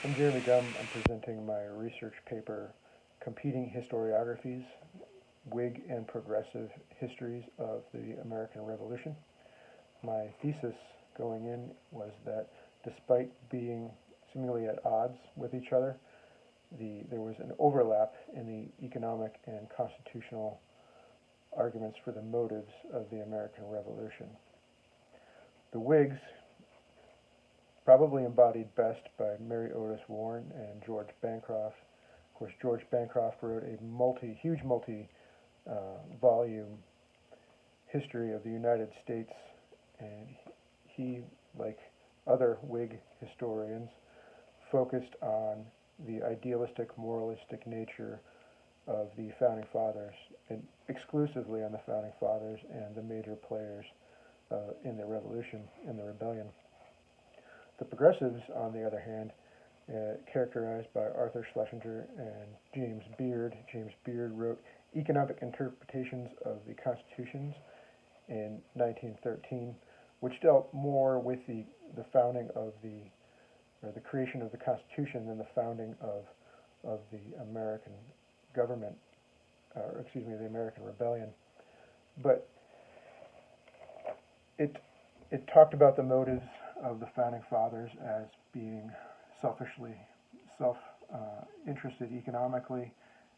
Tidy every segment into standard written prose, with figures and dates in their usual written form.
I'm Jeremy Gum. I'm presenting my research paper, Competing Historiographies, Whig and Progressive Histories of the American Revolution. My thesis going in was that despite being seemingly at odds with each other, there was an overlap in the economic and constitutional arguments for the motives of the American Revolution. The Whigs, probably embodied best by Mary Otis Warren and George Bancroft. Of course, George Bancroft wrote a huge volume history of the United States, and he, like other Whig historians, focused on the idealistic, moralistic nature of the Founding Fathers, and exclusively on the Founding Fathers and the major players in the Revolution, in the Rebellion. The Progressives, on the other hand, characterized by Arthur Schlesinger and James Beard. James Beard wrote Economic Interpretations of the Constitutions in 1913, which dealt more with the founding of the creation of the Constitution than the founding of the American government, the American Rebellion. But it talked about the motives of the Founding Fathers as being selfishly self-interested economically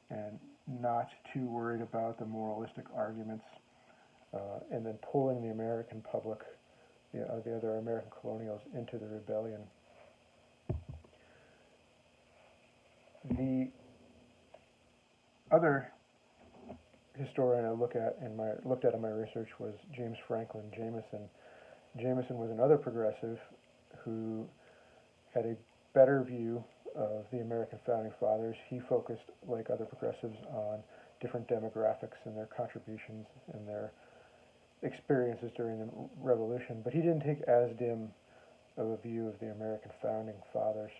and not too worried about the moralistic arguments, and then pulling the American public, the other American colonials, into the rebellion. The other historian I looked at in my research was James Franklin Jameson. Jameson was another progressive who had a better view of the American Founding Fathers. He focused, like other progressives, on different demographics and their contributions and their experiences during the Revolution, but he didn't take as dim of a view of the American Founding Fathers.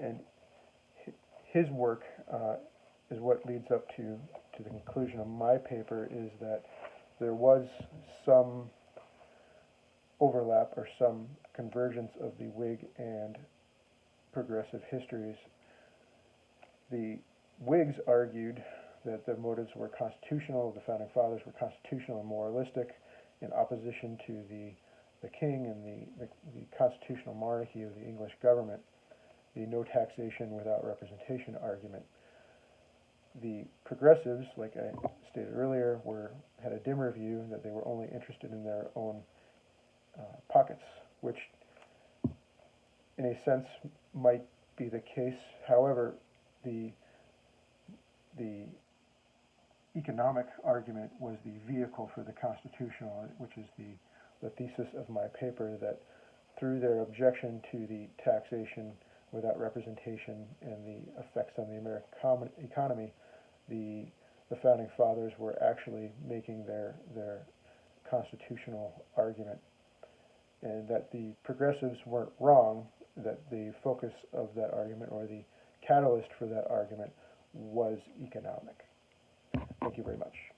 And his work is what leads up to the conclusion of my paper, is that there was some overlap or some convergence of the Whig and progressive histories. The Whigs argued that the motives were constitutional, the Founding Fathers were constitutional and moralistic, in opposition to the king and the constitutional monarchy of the English government, the no taxation without representation argument. The progressives, like I stated earlier, had a dimmer view, that they were only interested in their own pockets, which in a sense might be the case. However, the economic argument was the vehicle for the constitutional, which is the thesis of my paper, that through their objection to the taxation without representation and the effects on the American economy, the Founding Fathers were actually making their constitutional argument, and that the progressives weren't wrong, that the focus of that argument, or the catalyst for that argument, was economic. Thank you very much.